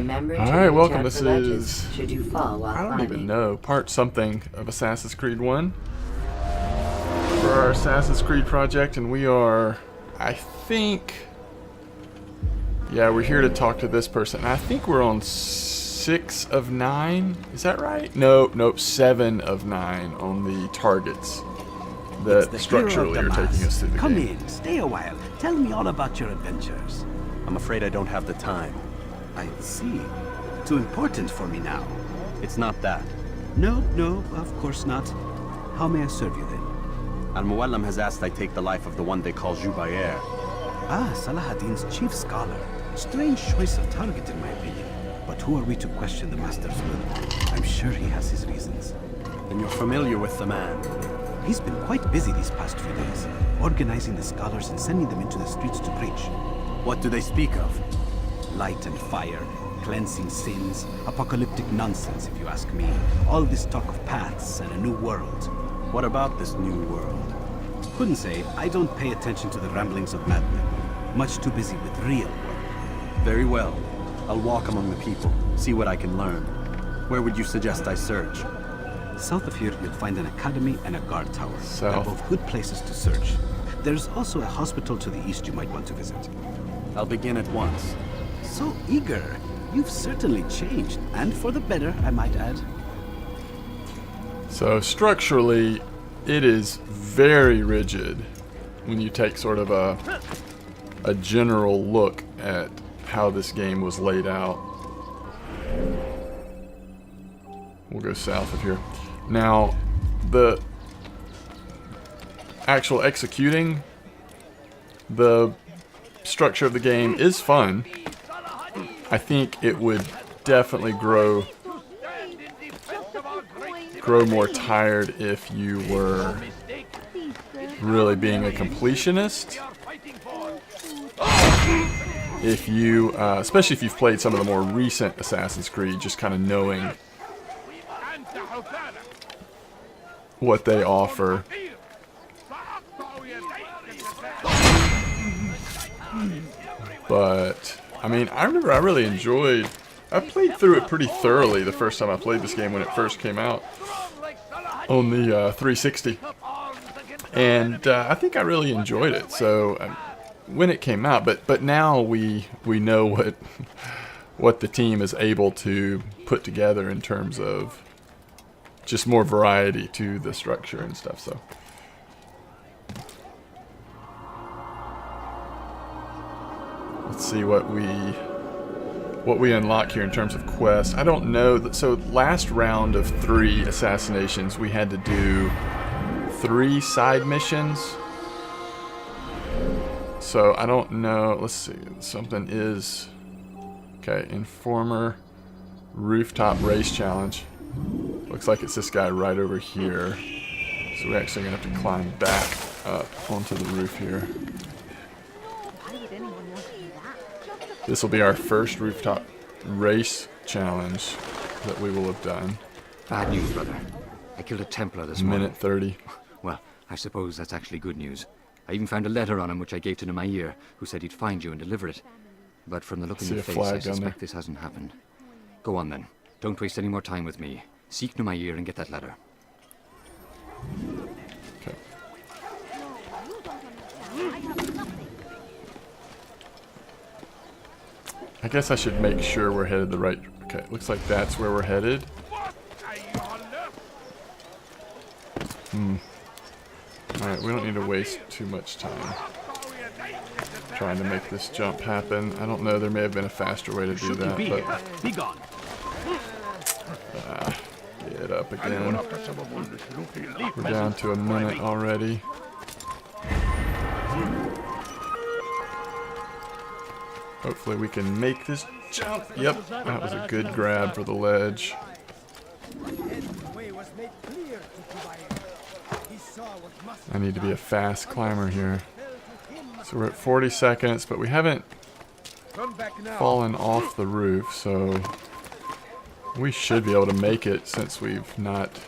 Remember to Alright, reach welcome. out This for ledges is, should you fall while I don't even climbing. know, part something of Assassin's Creed 1 for our Assassin's Creed project, and we are, I think, yeah, we're here to talk to this person. I think we're on 6 of 9. Is that right? Nope, 7 of 9 on the targets that structurally are taking us through the Come game. in, stay a while. Tell me all about your adventures. I'm afraid I don't have the time. I see. Too important for me now. It's not that. No, of course not. How may I serve you then? Al-Muallim has asked I take the life of the one they call Jubair. Ah, Salahadin's chief scholar. Strange choice of target in my opinion. But who are we to question the master's will? I'm sure he has his reasons. Then you're familiar with the man. He's been quite busy these past few days, organizing the scholars and sending them into the streets to preach. What do they speak of? Light and fire, cleansing sins, apocalyptic nonsense if you ask me. All this talk of paths and a new world. What about this new world? Couldn't say. I don't pay attention to the ramblings of madmen. Much too busy with real work. Very well. I'll walk among the people, see what I can learn. Where would you suggest I search? South of here, you'll find an academy and a guard tower. They're South. both good places to search. There's also a hospital to the east you might want to visit. I'll begin at once. So eager. You've certainly changed, and for the better, I might add. So structurally, it is very rigid when you take sort of a general look at how this game was laid out. We'll go south of here. Now, the actual executing the structure of the game is fun. I think it would definitely grow more tired if you were really being a completionist. If you, especially if you've played some of the more recent Assassin's Creed, just kind of knowing what they offer. But, I mean, I remember I really enjoyed, I played through it pretty thoroughly the first time I played this game when it first came out on the 360. And I think I really enjoyed it. So when it came out, but now we know what the team is able to put together in terms of just more variety to the structure and stuff. So let's see what we unlock here in terms of quests. I don't know. So last round of 3 assassinations, we had to do 3 side missions. So I don't know. Let's see. Something is okay. Informer rooftop race challenge. Looks like it's this guy right over here. So we're actually gonna have to climb back up onto the roof here. This will be our first rooftop race challenge that we will have done. Bad news, brother. I killed a Templar this morning. Minute 30. Well, I suppose that's actually good news. I even found a letter on him which I gave to Nemair, who said he'd find you and deliver it. But from the look in See your a face, flag I down there. suspect this hasn't happened. Go on then. Don't waste any more time with me. Seek Nemair and get that letter. Okay. I guess I should make sure we're headed the right. Okay, looks like that's where we're headed. Alright, we don't need to waste too much time trying to make this jump happen. I don't know, there may have been a faster way to do that, but Be gone. get up again. We're down to a minute already. Hopefully we can make this jump. Yep, that was a good grab for the ledge. I need to be a fast climber here. So we're at 40 seconds, but we haven't fallen off the roof, so we should be able to make it since we've not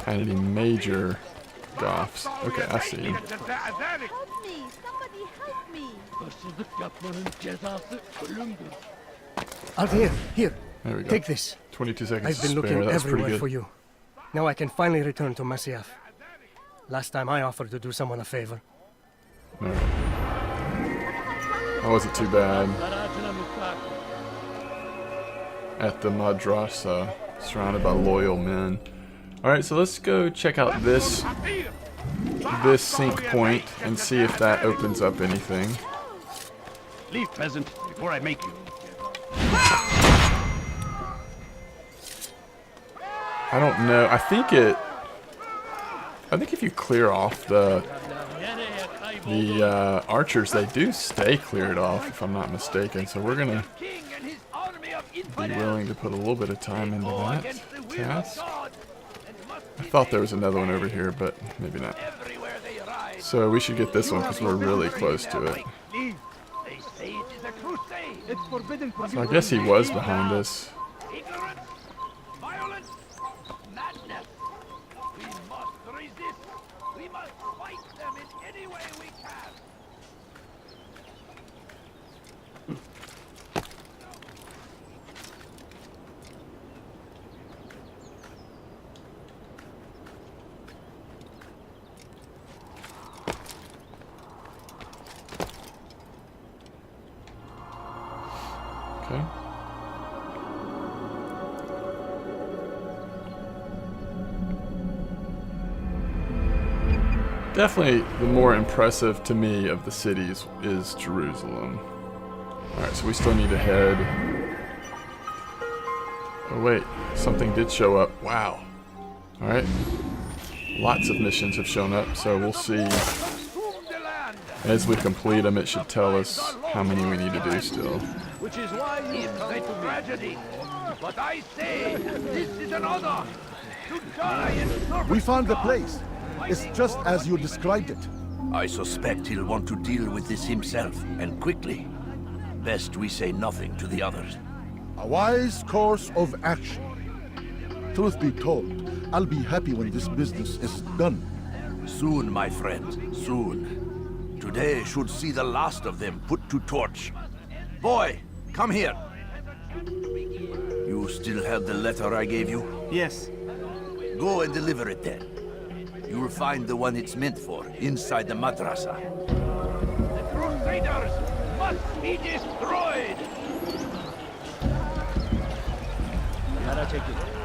had any major doffs. Okay, I see him. Help me! Somebody help me! Here. There we go. Take this. 22 seconds I've to been spare. looking That's pretty everywhere good. for you. Now I can finally return to Masyaf. Last time I offered to do someone a favor. Alright. That wasn't too bad. At the madrasa, surrounded by loyal men. Alright, so let's go check out this sync point and see if that opens up anything. Leave, peasant, before I make you. I don't know. I think if you clear off the archers, they do stay cleared off, if I'm not mistaken. So we're gonna be willing to put a little bit of time into that task. I thought there was another one over here, but maybe not. So we should get this one because we're really close to it. So I guess he was behind us. Okay. Definitely the more impressive to me of the cities is Jerusalem. Alright, so we still need to head. Oh wait, something did show up. Wow. Alright. Lots of missions have shown up, so we'll see. As we complete them, it should tell us how many we need to do still. Which is why it's a tragedy. But I say, this is an honor to die in service. We found the place. It's just as you described it. I suspect he'll want to deal with this himself, and quickly. Best we say nothing to the others. A wise course of action. Truth be told, I'll be happy when this business is done. Soon, my friend, soon. Today should see the last of them put to torch. Boy, come here. You still have the letter I gave you? Yes. Go and deliver it then. You'll find the one it's meant for inside the madrasa. The Crusaders must be destroyed.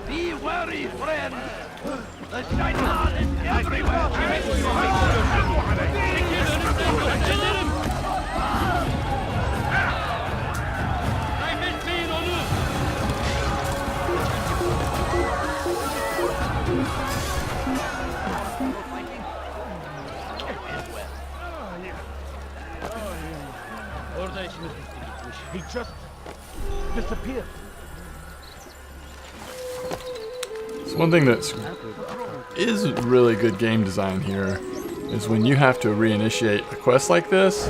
Be wary, friends. The shaitan is everywhere. He just disappeared. So one thing that is really good game design here is when you have to reinitiate a quest like this,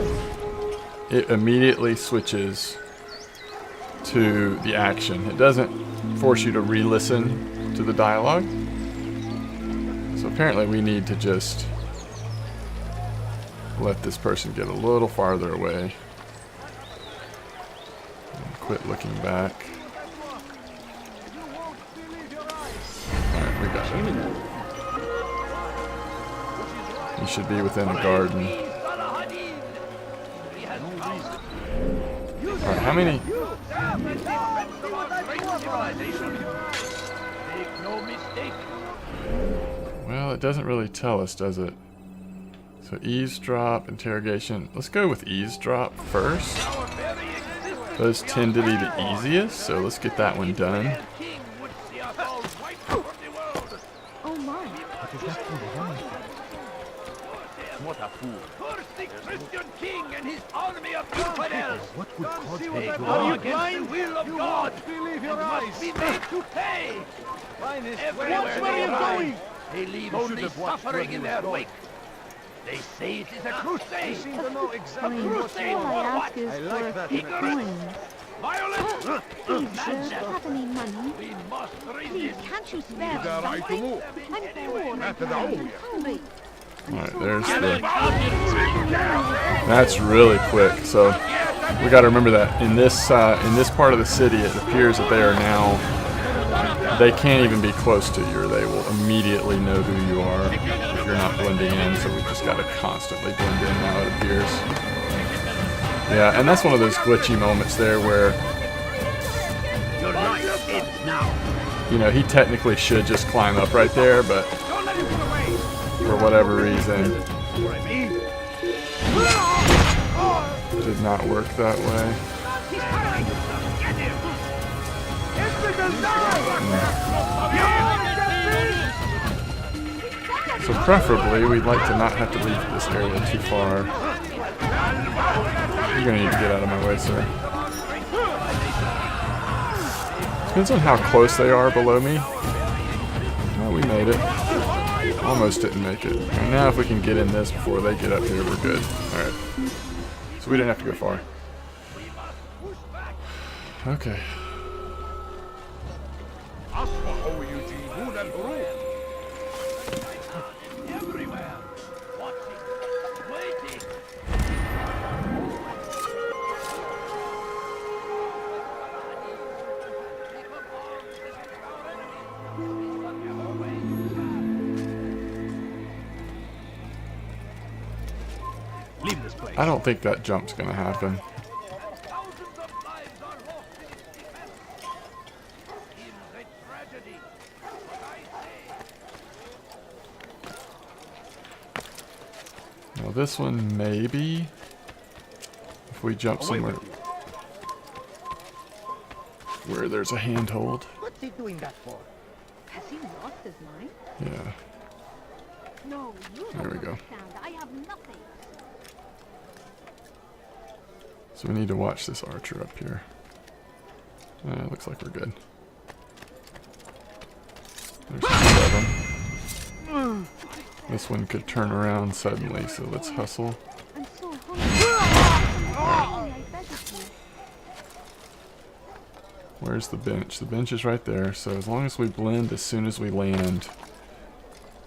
it immediately switches to the action. It doesn't force you to re-listen to the dialogue. So apparently we need to just let this person get a little farther away. And quit looking back. Alright, we got him. He should be within a garden. Alright, how many? Well, it doesn't really tell us, does it? So eavesdrop, interrogation. Let's go with eavesdrop first. Those tend to be the easiest, so let's get that one done. Oh my. What a fool. Curse the Christian king and his army of infidels. What would cause him They to go lie? against the will of God Believe your and eyes. must be made to pay. Everywhere Where are they you ride, going? they leave Should only have watched suffering where in he their was wake. They say it is a crusade. seem to know A exactly what crusade All for I what? ask is I like for that. coins. Violence? Please, sir, have any money? We must Please, resist. can't you spare us something? I'm poor and hungry. Alright, there's the... That's really quick, so We got to remember that in this part of the city, it appears that they are now. They can't even be close to you, or they will immediately know who you are if you're not blending in. So we've just got to constantly blend in now, it appears. Yeah, and that's one of those glitchy moments there where, you know, he technically should just climb up right there, but for whatever reason, did not work that way. So preferably, we'd like to not have to leave this area too far. You're gonna need to get out of my way, sir. Depends on how close they are below me. Oh, we made it. Almost didn't make it. And now if we can get in this before they get up here, we're good. Alright. So we didn't have to go far. Okay. I don't think that jump's gonna happen. Well, this one maybe. If we jump somewhere where there's a handhold. What's he doing that for? Has he lost his mind? Yeah. No, you don't There we go. understand. I have nothing. So we need to watch this archer up here. Looks like we're good. There's 2 of them. This one could turn around suddenly, so let's hustle. I'm so hungry. Where's the bench? The bench is right there, so as long as we blend as soon as we land,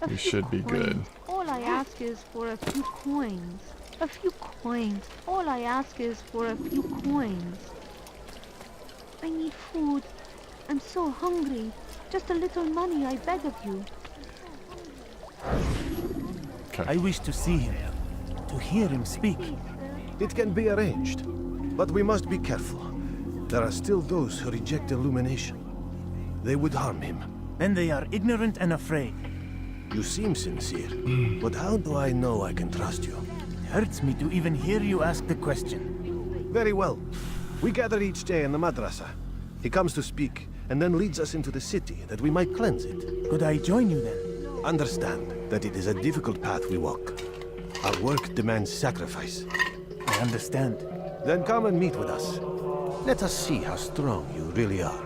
we should be good. All I ask is for a few coins. A few coins. All I ask is for a few coins. I need food. I'm so hungry. Just a little money, I beg of you. Okay. I wish to see him, to hear him speak. It can be arranged, but we must be careful. There are still those who reject illumination. They would harm him. Then they are ignorant and afraid. You seem sincere, but how do I know I can trust you? Hurts me to even hear you ask the question. Very well. We gather each day in the madrasa. He comes to speak, and then leads us into the city, that we might cleanse it. Could I join you then? Understand that it is a difficult path we walk. Our work demands sacrifice. I understand. Then come and meet with us. Let us see how strong you really are.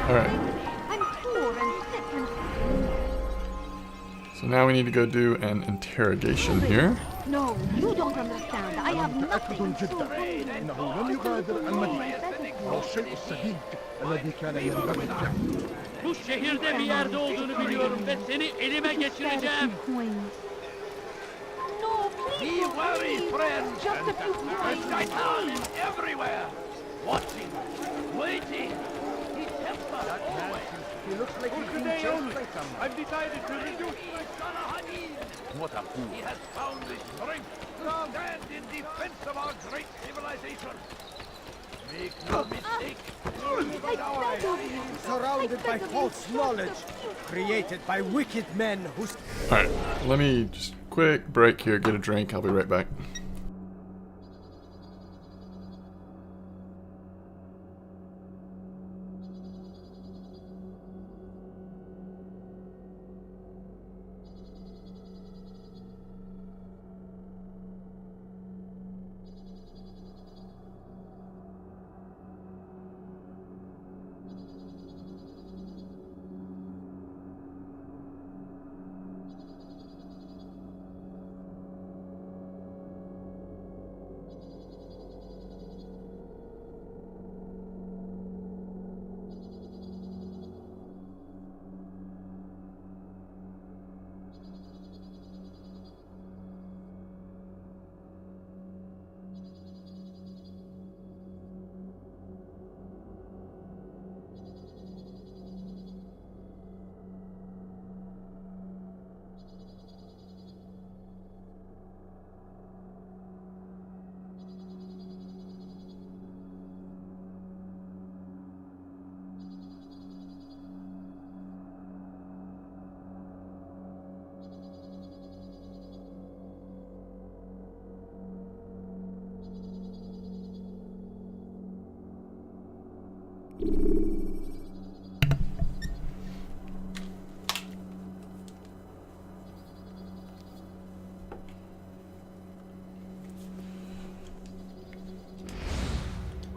Alright. I'm poor and sick and... So now we need to go do an interrogation here. No, you don't understand. I have nothing. I'm so hungry. إنه لم يغادر المدينة والشيء السديد الذي كان ينبغي له. Bu şehirde bir yerde olduğunu biliyorum ve seni elime geçireceğim. No, Be please. wary, friends. Just a few coins. Shaitan is everywhere. Watching, waiting. He tempts us always. He looks like he's been chased by someone. I've decided to reduce. What a fool. He has found the strength to stand in defense of our great civilization. Make no mistake. Surrounded by false knowledge, created by wicked men who... Alright, let me just quick break here, get a drink, I'll be right back.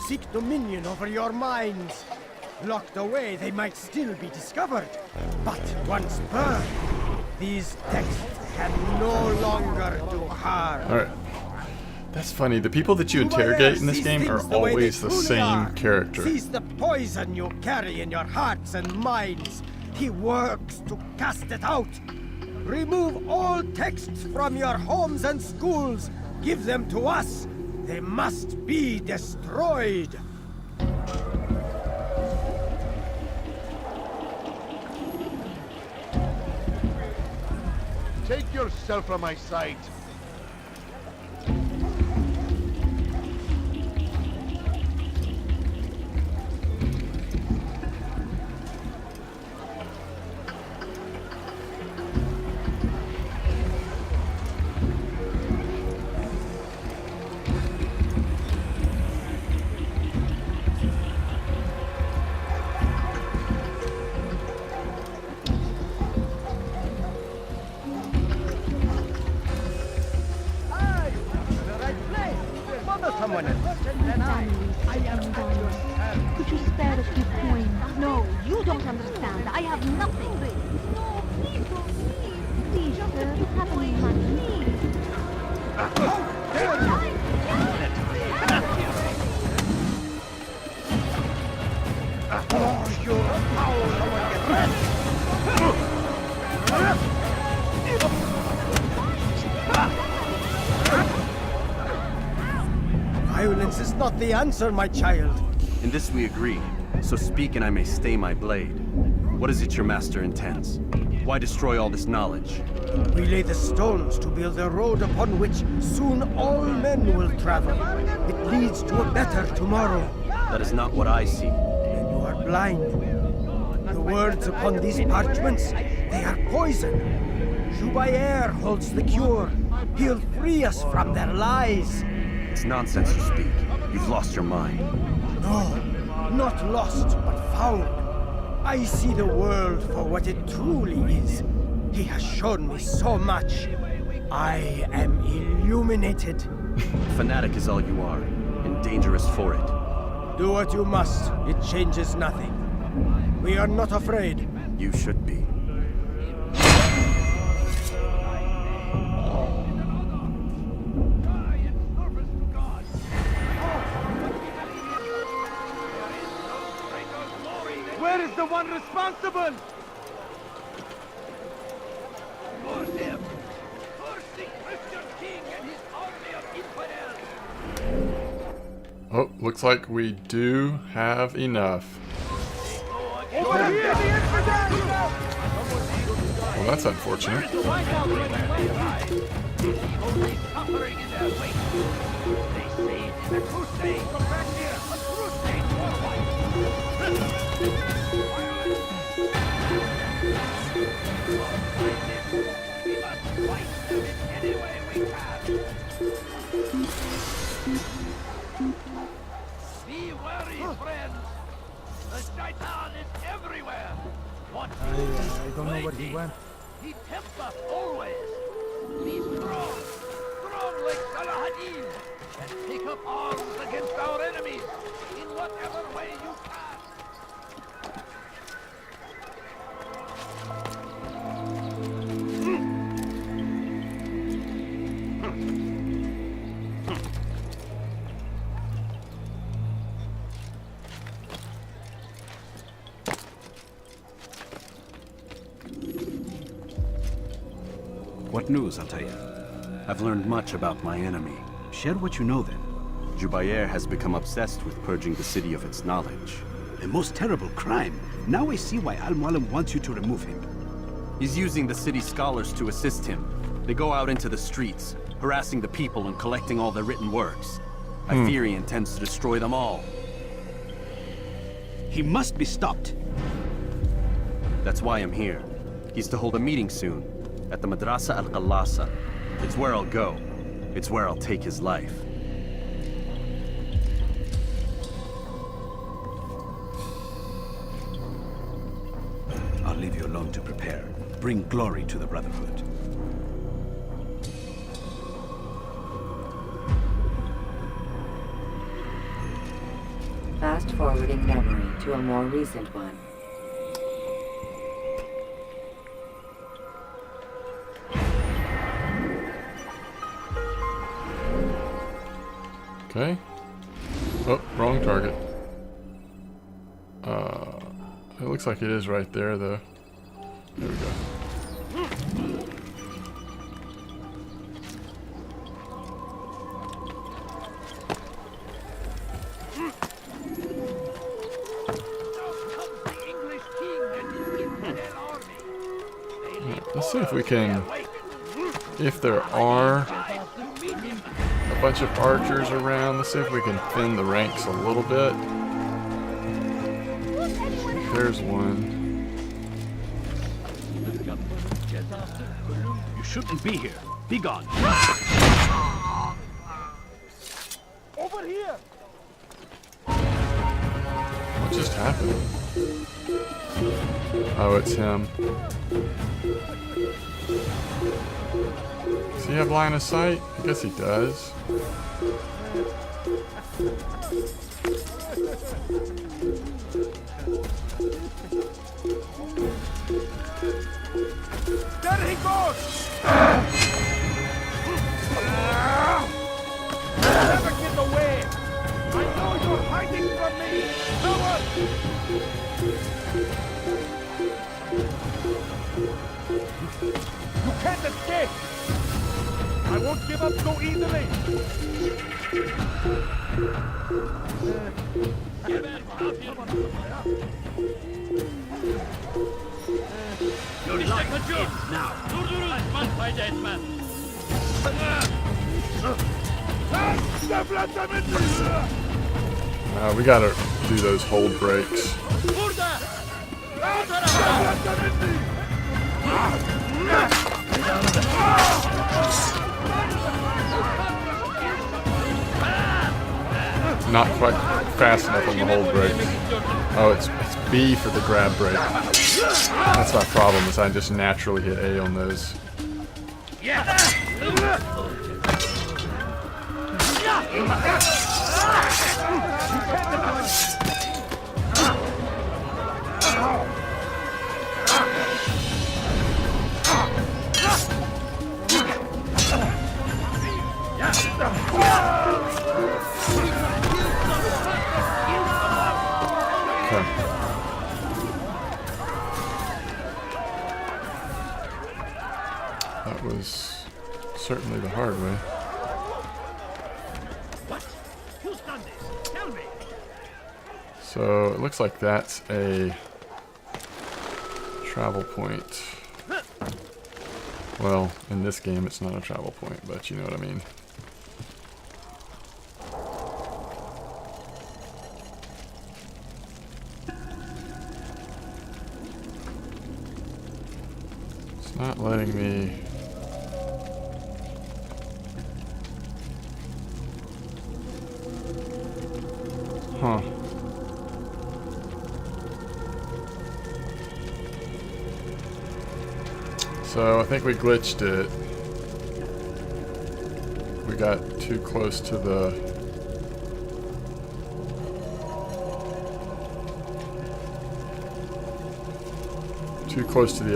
Seek dominion over your minds. Locked away, they might still be discovered. But once burned, these texts can no longer do harm. Alright. That's funny. The people that you interrogate in this game are always the same character. Sees the poison you carry in your hearts and minds. He works to cast it out. Remove all texts from your homes and schools. Give them to us. They must be destroyed. Take yourself from my sight. Someone else. I am gone. Could you spare a few coins? No, you don't understand. I have nothing. No, please don't leave. Please, sir, you have any money? Oh, you're foul. Someone get ready. Violence is not the answer, my child. In this we agree, so speak and I may stay my blade. What is it your master intends? Why destroy all this knowledge? We lay the stones to build a road upon which soon all men will travel. It leads to a better tomorrow. That is not what I see. Then you are blind. The words upon these parchments, they are poison. Jubayer holds the cure. He'll free us from their lies. It's nonsense you speak. You've lost your mind. No, not lost, but found. I see the world for what it truly is. He has shown me so much. I am illuminated. Fanatic is all you are, and dangerous for it. Do what you must. It changes nothing. We are not afraid. You should be. Where is the one responsible? For him! Curse the Christian king and his army of infidels! Oh, looks like we do have enough. Over here, the infidels! Well, that's unfortunate. Only suffering in their wake. They say it is a crusade. Come back here! A crusade worldwide! We must fight them in any way we can. Be wary, friends. The Shaitan is everywhere. What I don't know where he went. He tempts us always. Be strong, strong like Salahadin, and take up arms against our enemies in whatever way you can. What news, Altair? I've learned much about my enemy. Share what you know then. Jubayer has become obsessed with purging the city of its knowledge. A most terrible crime. Now I see why Al-Mualim wants you to remove him. He's using the city scholars to assist him. They go out into the streets, harassing the people and collecting all their written works. I fear he intends to destroy them all. He must be stopped. That's why I'm here. He's to hold a meeting soon, at the Madrasa al-Qallasa. It's where I'll go. It's where I'll take his life. I'll leave you alone to prepare. Bring glory to the Brotherhood. Fast forwarding memory to a more recent one. Okay. Oh, wrong target. It looks like it is right there, though. There we go. Let's see if we can, if there are a bunch of archers around, let's see if we can thin the ranks a little bit. There's one. You shouldn't be here. Be gone. Over here! What just happened? Oh, it's him. Does he have line of sight? I guess he does. There he goes! Never get away! I know you're hiding from me! Coward! You can't escape! I won't give up so easily! Your life ends now. Durdurun, etmez, fayda etmez. We gotta do those hold breaks. Burada! Bu tarafa! Not quite fast enough on the hold break. Oh, it's B for the grab break. That's my problem, is I just naturally hit A on those. That was certainly the hard way. What? Who's done this? Tell me. So it looks like that's a travel point. Well, in this game it's not a travel point, but you know what I mean. It's not letting me. Huh. So I think we glitched it. We got too close to the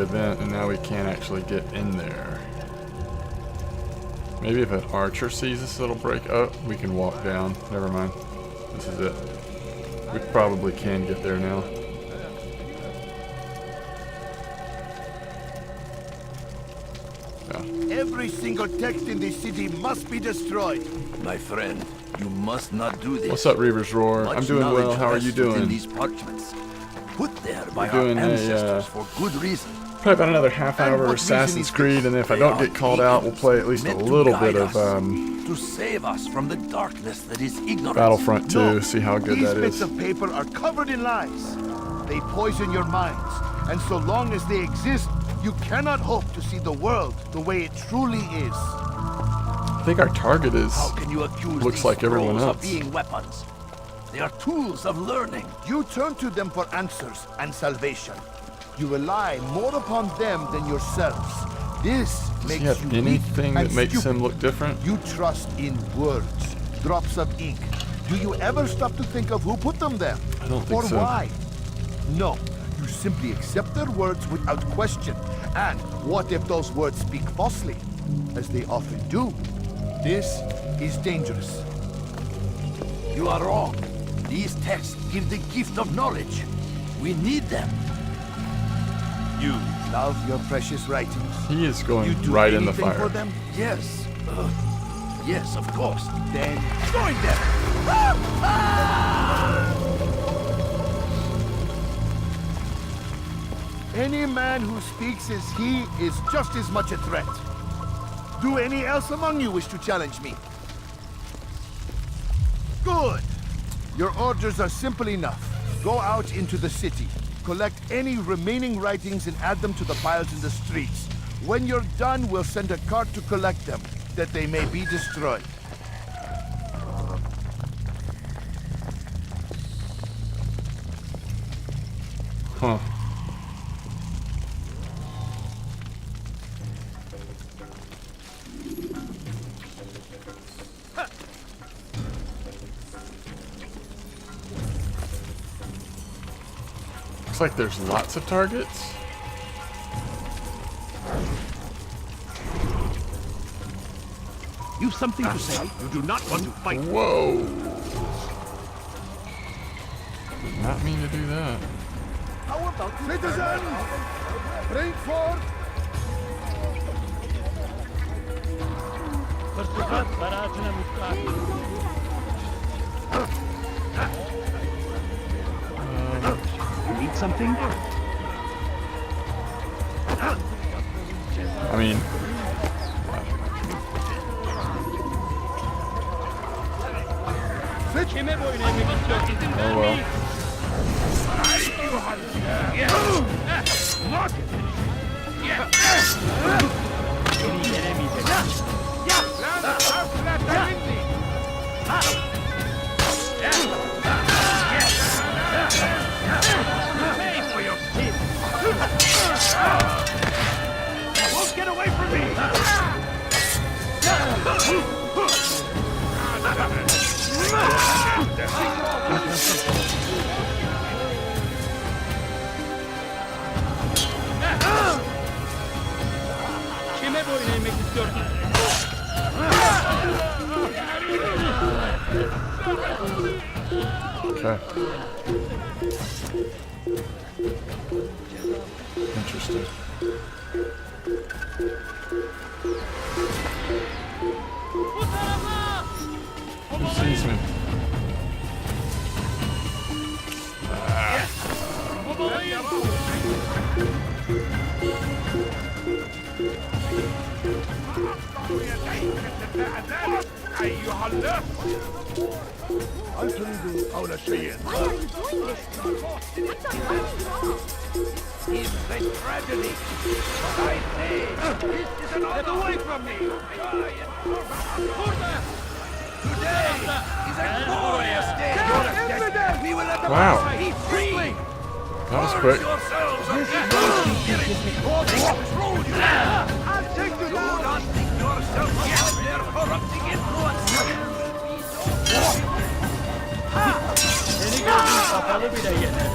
event, and now we can't actually get in there. Maybe if an archer sees us, it'll break. Oh, we can walk down. Never mind. This is it. We probably can get there now. Every single text in this city must be destroyed. My friend, you must not do this. What's up, Reaver's Roar? I'm doing well. How are you doing? These parchments, put there by We're doing our ancestors for good reason. Probably about another half hour of Assassin's Creed, and if I don't get called out, we'll play at least a little bit of to save us from the darkness that is ignorance. Battlefront 2. See how good that These is. bits of paper are covered in lies. They poison your minds, and so long as they exist, you cannot hope to see the world the way it truly is. I think our target is. How can you accuse looks like everyone scrolls else. of being weapons? They are tools of learning. You turn to them for answers and salvation. You rely more upon them than yourselves. This Does makes he have you anything weak that and makes stupid. him look different? You trust in words, drops of ink. Do you ever stop to think of who put them there? I don't think or so. why? No, you simply accept their words without question. And what if those words speak falsely? As they often do. This is dangerous. You are wrong. These texts give the gift of knowledge. We need them. You love your precious writings. He is going You do right in the anything fire. for them? Yes. Yes, of course. Then join them! Any man who speaks as he is just as much a threat. Do any else among you wish to challenge me? Good! Your orders are simple enough. Go out into the city. Collect any remaining writings and add them to the piles in the streets. When you're done, we'll send a cart to collect them, that they may be destroyed. Huh. Looks like there's lots of targets. You've something to say? You do not want to fight. Whoa! Did not mean to do that. How about citizen? Bring forth. You need something? I mean, Kime boyun eğmek istiyorsun? oh well. Seni yenemeyecek. Pay for your sins. Won't get away from me! Kime boyun eğmek istiyorsun? Okay. Interesting. Bu tarafa! He sees me. Babalayın! أيها اللص هل تريد قول شيء؟ It's a tragedy. But I say, this is an Get away from me! Burada! Today is a glorious day. We will let the Wow. be free. That was quick. Yourselves are control you. I'll take you Do down! not think yourself above their corrupting influence. Seni gözün kapalı bile yener.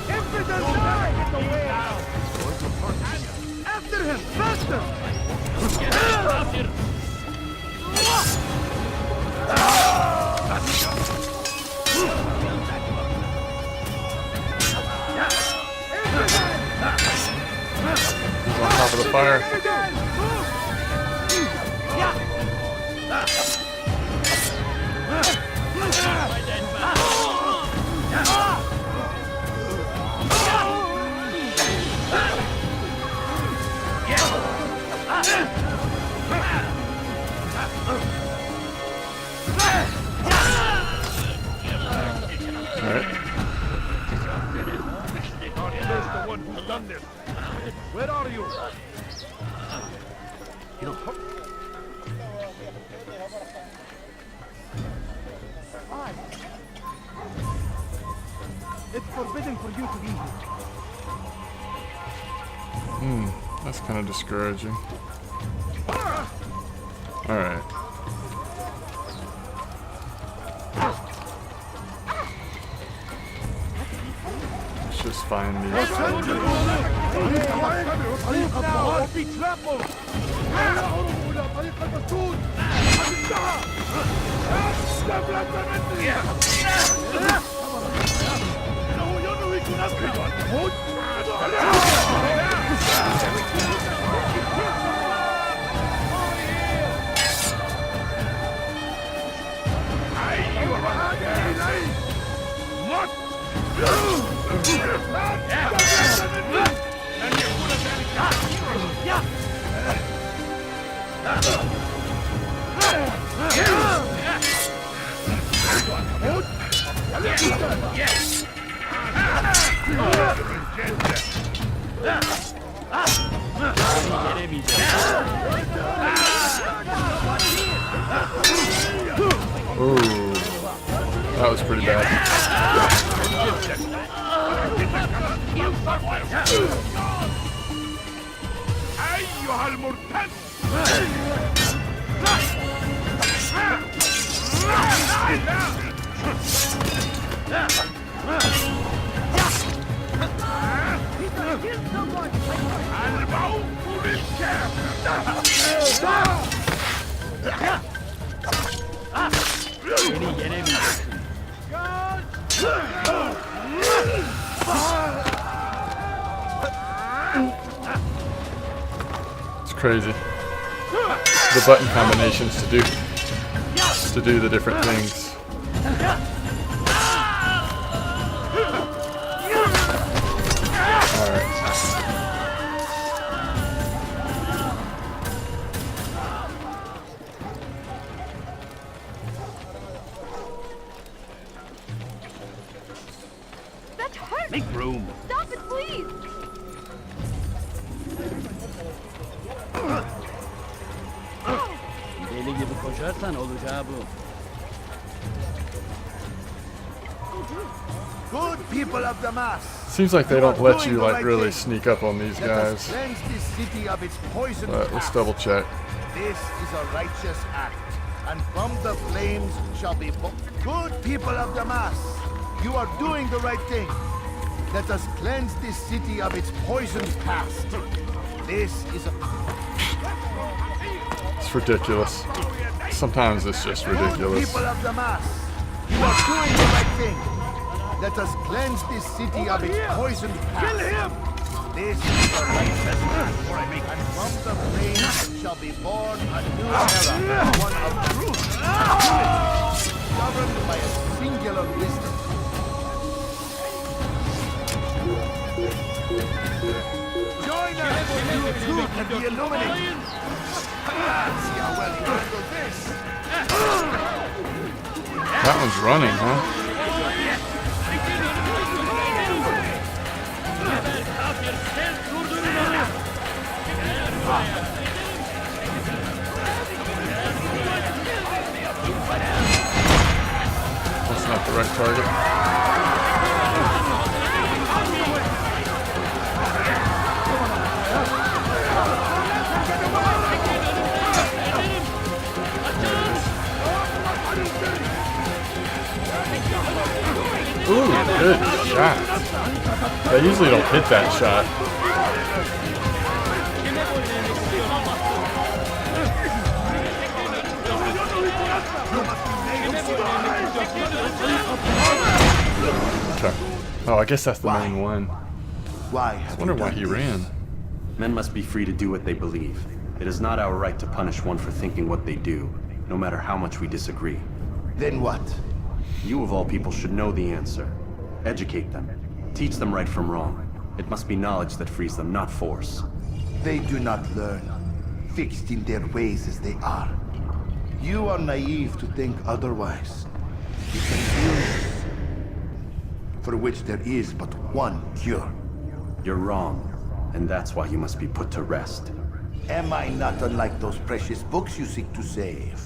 Infidel die! Get the way out! After him! Faster! Kafir! He's on top of the fire. Alright. There's the one who's done this. Where are you? It's forbidden for you to be here. That's kind of discouraging. Alright. Let's just find these things. be trampled! Ooh, that was pretty bad. It's crazy. The button combinations to do the different things. Alright. That hurts! Make room. Stop it, please! Deli gibi koşarsan olacağı bu. Good people of the mass. Seems like they don't let you like really sneak up on these Let us guys. cleanse this city of its poison. But let's double check. This is a righteous act, and from the flames shall be good people of the mass. You are doing the right thing. Let us cleanse this city of its poisoned past. This is a It's ridiculous. Sometimes it's just ridiculous. Good people of the mass. You are doing the right thing. Let us cleanse this city of its poisoned past. Kill him! This is a righteous act, and from the flames shall be born a new era, one of truth, governed by a singular wisdom. Join us, you truth and the illuminate. See how well you handle this. That one's running, huh? That's not the right target. Ooh, good shot. They usually don't hit that shot. Okay. Oh, I guess that's the main one. Why? I wonder why he ran. Men must be free to do what they believe. It is not our right to punish one for thinking what they do, no matter how much we disagree. Then what? You of all people should know the answer. Educate them. Teach them right from wrong. It must be knowledge that frees them, not force. They do not learn, fixed in their ways as they are. You are naive to think otherwise. You can use for which there is but one cure. You're wrong, and that's why you must be put to rest. Am I not unlike those precious books you seek to save?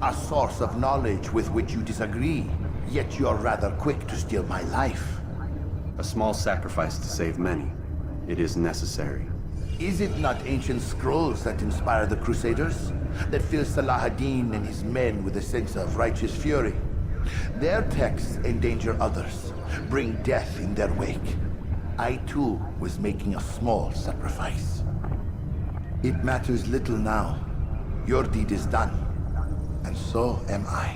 A source of knowledge with which you disagree, yet you are rather quick to steal my life. A small sacrifice to save many. It is necessary. Is it not ancient scrolls that inspire the Crusaders? That fill Salah ad-Din and his men with a sense of righteous fury? Their texts endanger others, bring death in their wake. I too was making a small sacrifice. It matters little now. Your deed is done, and so am I.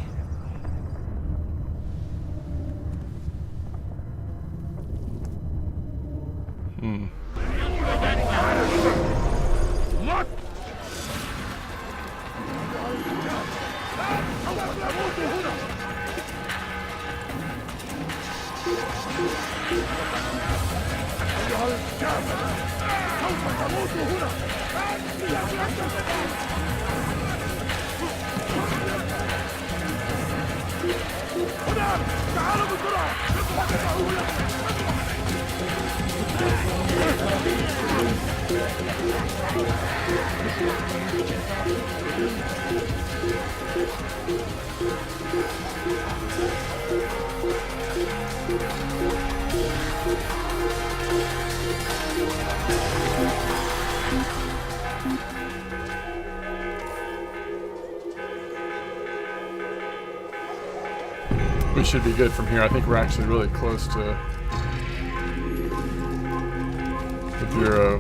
We should be good from here. I think we're actually really close to the Bureau.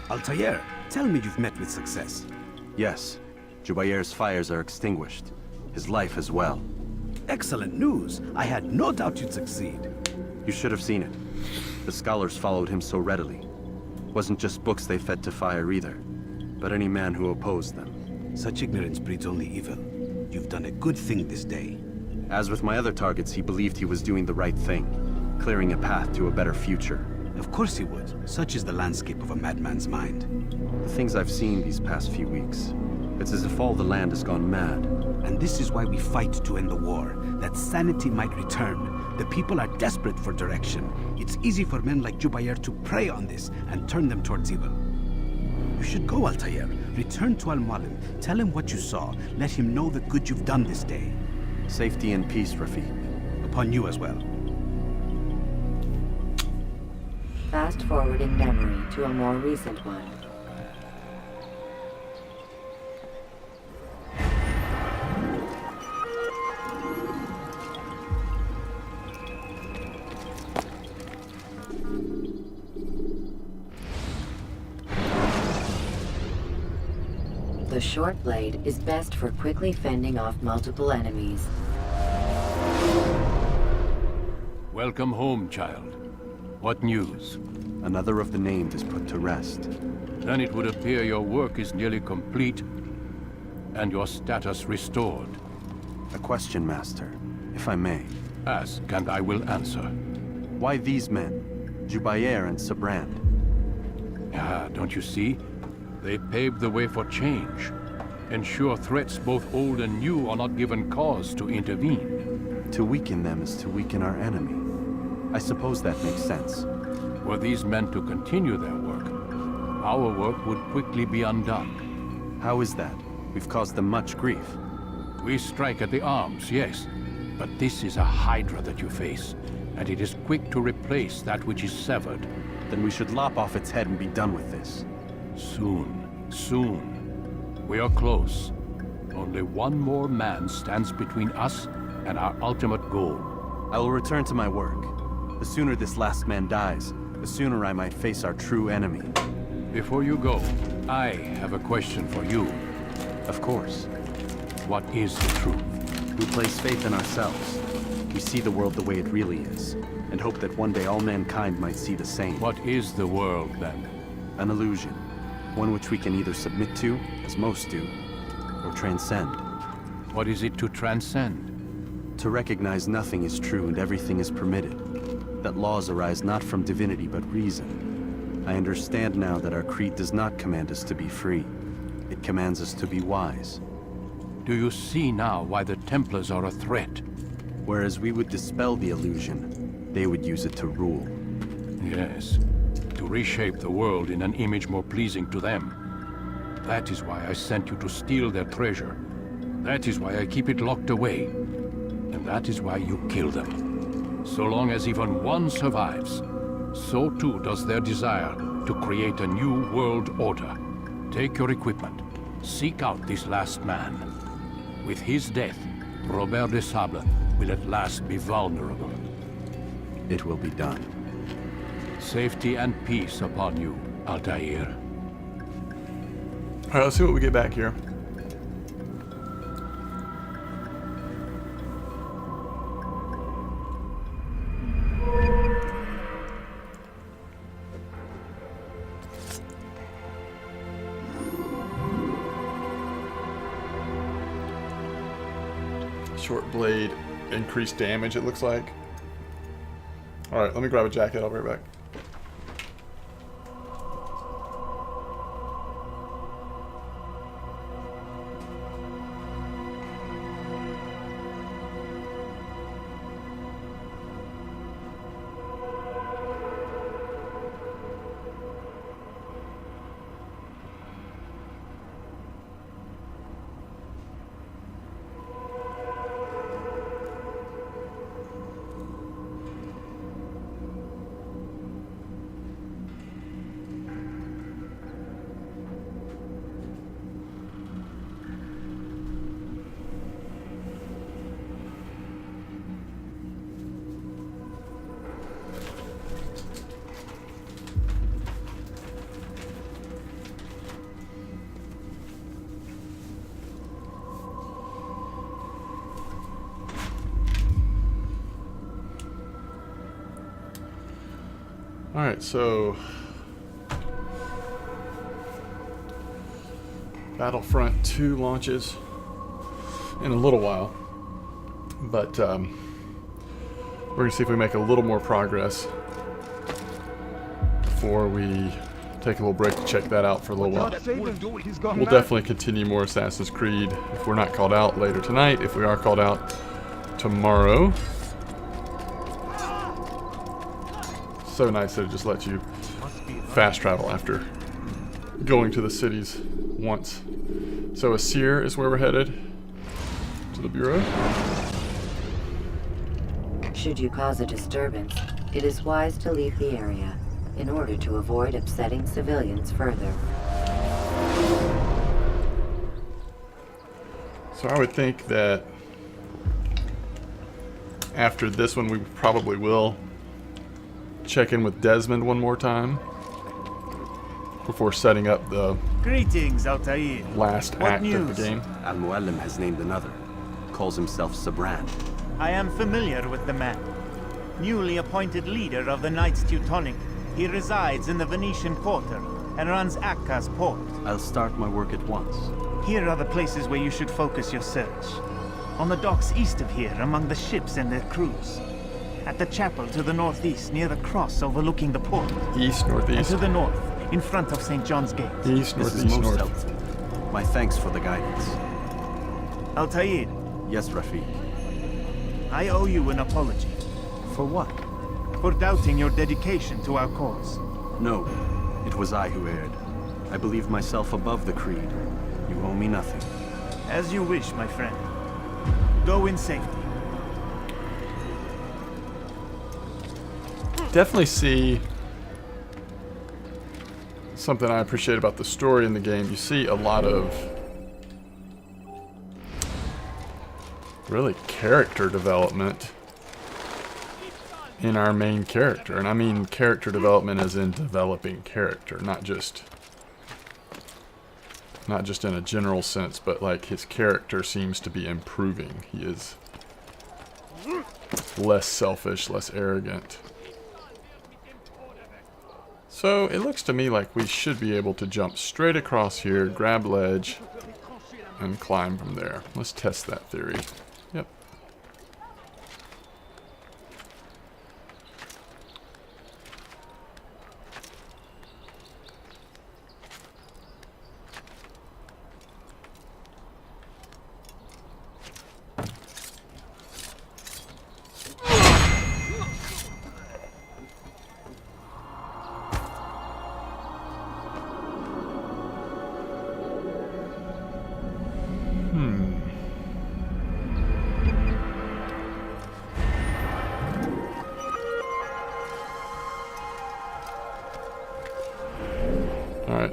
Altair, tell me you've met with success. Yes. Jubair's fires are extinguished. His life as well. Excellent news. I had no doubt you'd succeed. You should have seen it. The scholars followed him so readily. Wasn't just books they fed to fire either, but any man who opposed them. Such ignorance breeds only evil. You've done a good thing this day. As with my other targets, he believed he was doing the right thing, clearing a path to a better future. Of course he would. Such is the landscape of a madman's mind. The things I've seen these past few weeks, it's as if all the land has gone mad. And this is why we fight to end the war, that sanity might return. The people are desperate for direction. It's easy for men like Jubair to prey on this and turn them towards evil. You should go, Altair. Return to Al-Mualim. Tell him what you saw. Let him know the good you've done this day. Safety and peace, Rafiq. Upon you as well. Fast-forwarding memory to a more recent one. The short blade is best for quickly fending off multiple enemies. Welcome home, child. What news? Another of the named is put to rest. Then it would appear your work is nearly complete, and your status restored. A question, Master, if I may. Ask, and I will answer. Why these men? Jubair and Sabrand? Ah, don't you see? They paved the way for change. Ensure threats both old and new are not given cause to intervene. To weaken them is to weaken our enemy. I suppose that makes sense. Were these men to continue their work, our work would quickly be undone. How is that? We've caused them much grief. We strike at the arms, yes. But this is a hydra that you face, and it is quick to replace that which is severed. Then we should lop off its head and be done with this. Soon, soon. We are close. Only one more man stands between us and our ultimate goal. I will return to my work. The sooner this last man dies, the sooner I might face our true enemy. Before you go, I have a question for you. Of course. What is the truth? We place faith in ourselves. We see the world the way it really is, and hope that one day all mankind might see the same. What is the world, then? An illusion. One which we can either submit to, as most do, or transcend. What is it to transcend? To recognize nothing is true and everything is permitted. That laws arise not from divinity but reason. I understand now that our creed does not command us to be free. It commands us to be wise. Do you see now why the Templars are a threat? Whereas we would dispel the illusion, They would use it to rule. Yes, to reshape the world in an image more pleasing to them. That is why I sent you to steal their treasure. That is why I keep it locked away. And that is why you kill them. So long as even one survives, so too does their desire to create a new world order. Take your equipment. Seek out this last man. With his death, Robert de Sable will at last be vulnerable. It will be done. Safety and peace upon you, Altair. Alright, let's see what we get back here. Short blade, increased damage, it looks like. Alright, let me grab a jacket, I'll be right back. Alright, so Battlefront 2 launches in a little while, but we're going to see if we make a little more progress before we take a little break to check that out for a little while. We'll definitely continue more Assassin's Creed if we're not called out later tonight. If we are called out tomorrow. So nice that it just lets you fast travel after going to the cities once. So Asir is where we're headed. To the Bureau. Should you cause a disturbance, it is wise to leave the area in order to avoid upsetting civilians further. So I would think that after this one we probably will check in with Desmond one more time before setting up the Greetings, Altair. last act of the game. Al-Mualim has named another. Calls himself Sabran. I am familiar with the man. Newly appointed leader of the Knights Teutonic, he resides in the Venetian Quarter and runs Akka's port. I'll start my work at once. Here are the places where you should focus your search. On the docks east of here, among the ships and their crews. At the chapel to the northeast, near the cross overlooking the port. East, northeast. And to the north, in front of St. John's Gate. East, This northeast, is most north. helpful. My thanks for the guidance. Altair, Yes, Rafiq. I owe you an apology. For what? For doubting your dedication to our cause. No, it was I who erred. I believed myself above the creed. You owe me nothing. As you wish, my friend. Go in safety. Definitely see something I appreciate about the story in the game. You see a lot of really character development in our main character. And I mean character development as in developing character, not just in a general sense, but like his character seems to be improving. He is less selfish, less arrogant. So it looks to me like we should be able to jump straight across here, grab ledge, and climb from there. Let's test that theory. Yep.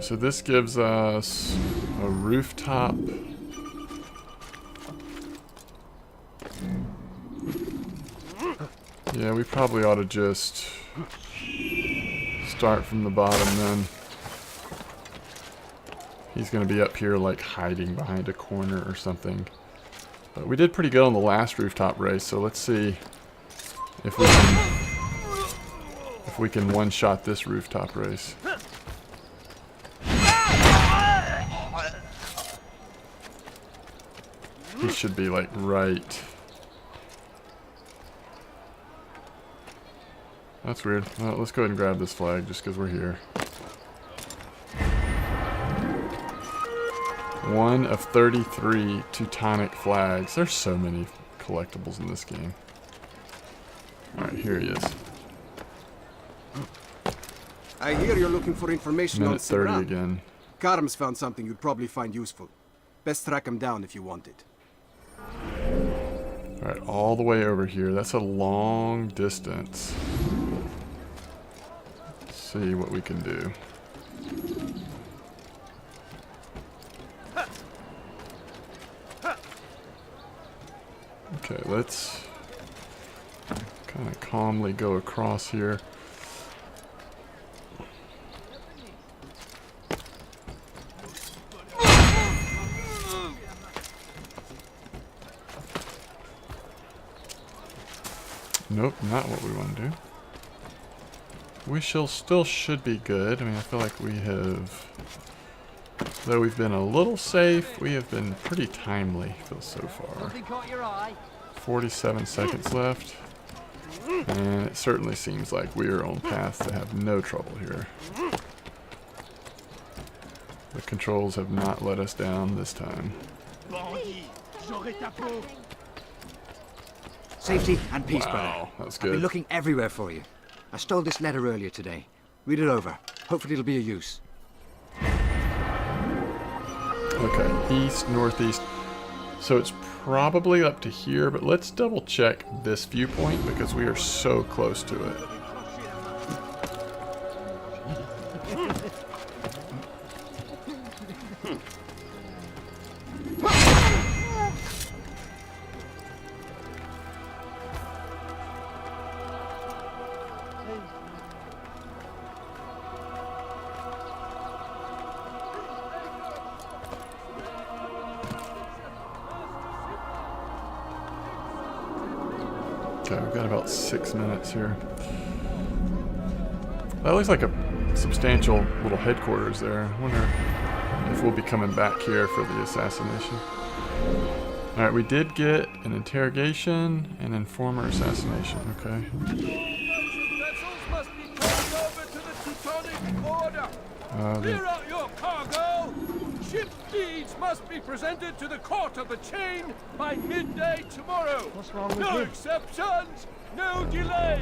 so this gives us a rooftop. Yeah, we probably ought to just start from the bottom then. He's going to be up here like hiding behind a corner or something. But we did pretty good on the last rooftop race, so let's see if we can one-shot this rooftop race. He should be like right. That's weird. Well, let's go ahead and grab this flag just because we're here. 1 of 33 Teutonic flags. There's so many collectibles in this game. Alright, here he is. I hear you're looking for information on Minute 30 Sibran. again. Karam's found something you'd probably find useful. Best track him down if you want it. Alright, all the way over here. That's a long distance. Let's see what we can do. Okay, let's kind of calmly go across here. Nope, not what we want to do. We still should be good. I mean, I feel like we have, though we've been a little safe, we have been pretty timely so far. 47 seconds left. And it certainly seems like we are on path to have no trouble here. The controls have not let us down this time. Safety and peace, Wow, brother. that's I've good. been looking everywhere for you. I stole this letter earlier today. Read it over. Hopefully it'll be of use. Okay, east, northeast. So it's probably up to here, but let's double check this viewpoint because we are so close to it. Okay, we've got about 6 minutes here. That looks like a substantial little headquarters there. I wonder if we'll be coming back here for the assassination. Alright, we did get an interrogation and informer assassination, okay. Vessels must be turned over to the Teutonic Order. Clear out your cargo. Ship deeds must be presented to the court of the chain by midday tomorrow. What's wrong with No you? exceptions, no delay.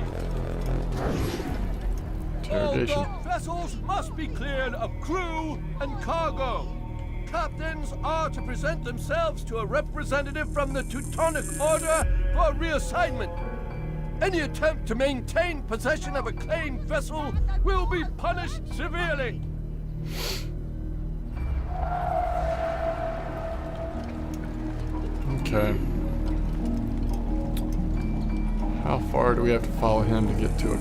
All Interrogation. dock vessels must be cleared of crew and cargo. Captains are to present themselves to a representative from the Teutonic Order for reassignment. Any attempt to maintain possession of a claimed vessel will be punished severely. Okay. How far do we have to follow him to get to an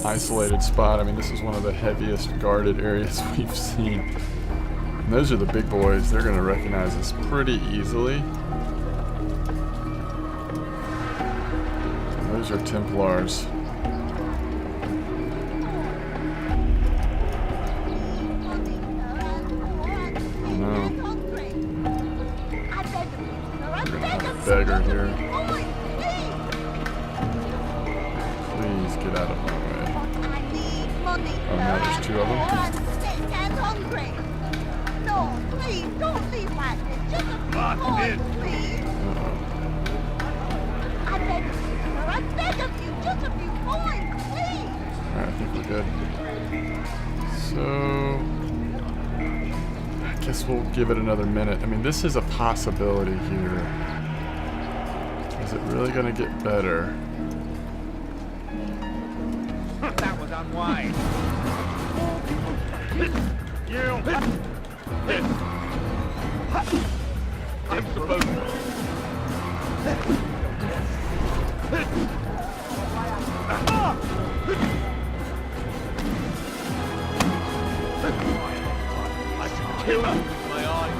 isolated spot? I mean, this is one of the heaviest guarded areas we've seen. And those are the big boys. They're going to recognize us pretty easily. And those are Templars. Oh no. Beggar here. Please get out of my way. Oh no, there's 2 of them. No, please, don't leave like this. Just a few coins, please. I beg of you, sir. I beg of you. Just a few coins, please. Alright, I think we're good. So I guess we'll give it another minute. I mean, this is a possibility here. Is it really gonna get better? That was unwise. I'm supposed to. I should kill him with my eyes.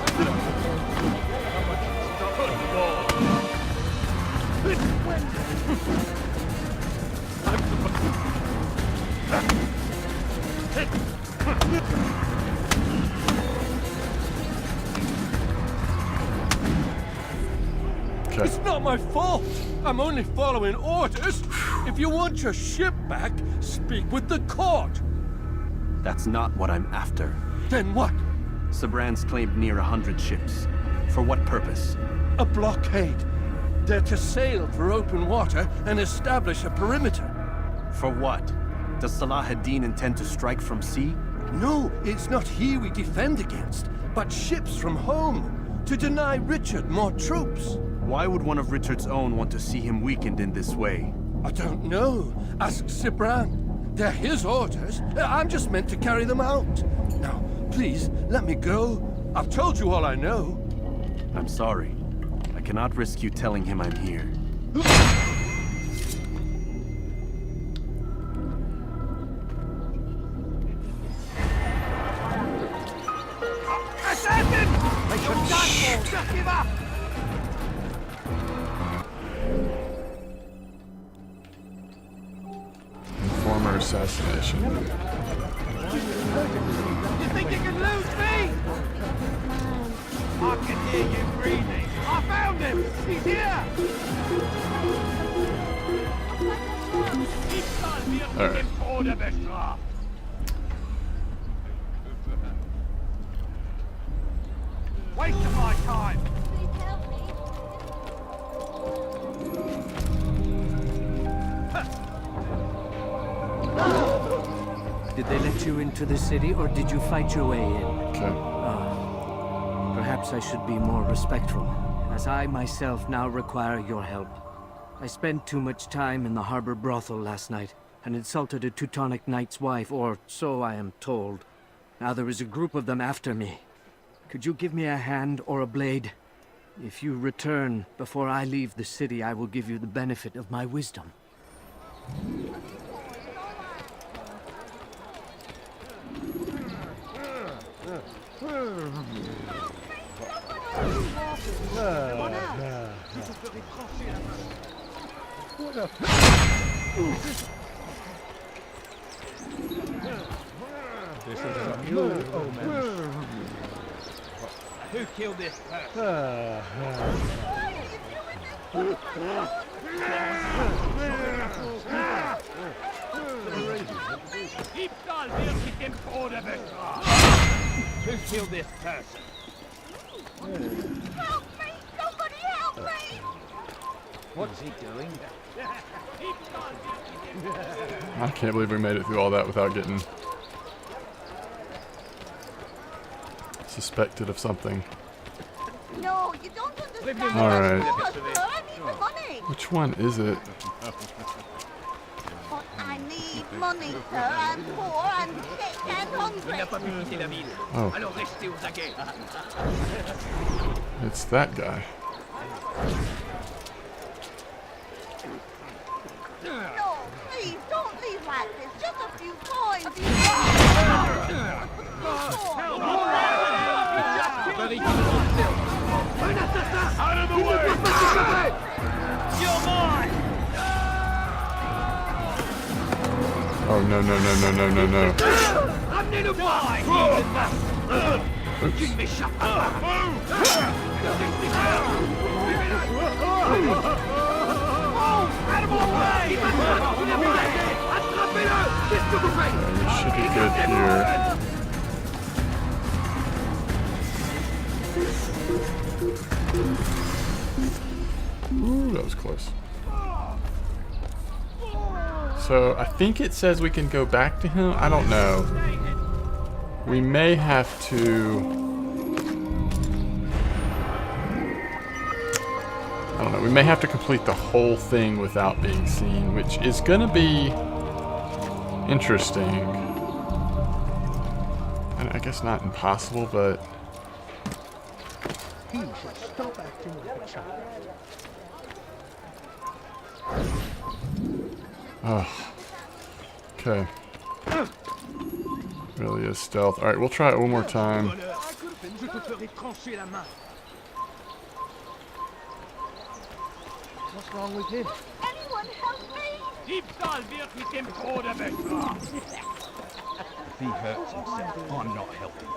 It's not my fault. I'm only following orders. If you want your ship back, speak with the court. That's not what I'm after. Then what? Sabran's claimed near 100 ships. For what purpose? A blockade. They're to sail for open water and establish a perimeter. For what? Does Salah ad-Din intend to strike from sea? No, it's not he we defend against, but ships from home, to deny Richard more troops. Why would one of Richard's own want to see him weakened in this way? I don't know. Ask Sabran. They're his orders. I'm just meant to carry them out. Now, please, let me go. I've told you all I know. I'm sorry. I cannot risk you telling him I'm here. Assassin! You're done for! Just give up! Informer assassination. You think you can lose me? I can hear you breathing. I found him! He's here! All right. Waste of my time! Did they let you into the city, or did you fight your way in? Okay. Perhaps I should be more respectful, as I myself now require your help. I spent too much time in the harbor brothel last night, and insulted a Teutonic knight's wife, or so I am told. Now there is a group of them after me. Could you give me a hand or a blade? If you return before I leave the city, I will give you the benefit of my wisdom. This is a new omen. Who killed this person? Who killed this person? Help me! Somebody help me! What's he doing? I can't believe we made it through all that without getting suspected of something. No, you don't understand. All right. I need the money. Which one is it? But I need money, sir. I'm poor, I'm sick and hungry. Oh. It's that guy. No, please, don't leave like this. Just a few coins. Out of the way! You're mine! Oh no no no no no no no. I'm need to buy! Give me shot! Out of my way! We should be good here. Ooh, that was close. So I think it says we can go back to him. I don't know. We may have to. I don't know. We may have to complete the whole thing without being seen, which is going to be interesting. And I guess not impossible, but He should stop acting like a child. oh, okay. Really is stealth. All right, we'll try it one more time. What's wrong with him? Anyone help me? Diebstahl wird mit dem Tode bestraft. He hurts himself. I'm not helping.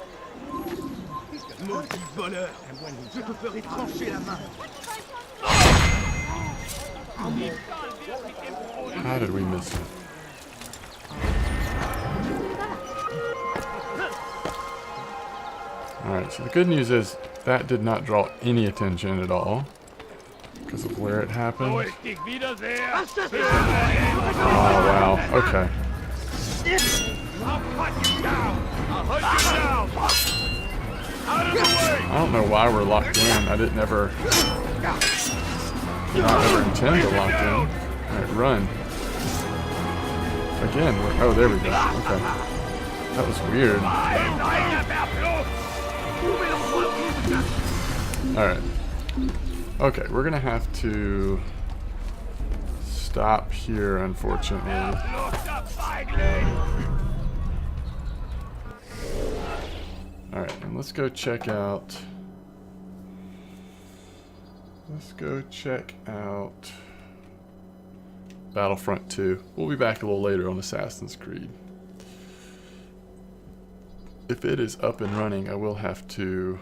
Maudit voleur! Je te ferai trancher la main. How did we miss it? Alright, so the good news is that did not draw any attention at all because of where it happened. Oh wow, okay. I don't know why we're locked in. I didn't ever intend to lock in. Alright, run. Again, oh there we go. Okay. That was weird. Alright. Okay, we're gonna have to stop here, unfortunately. Alright, and let's go check out... Battlefront 2. We'll be back a little later on Assassin's Creed. If it is up and running, I will have to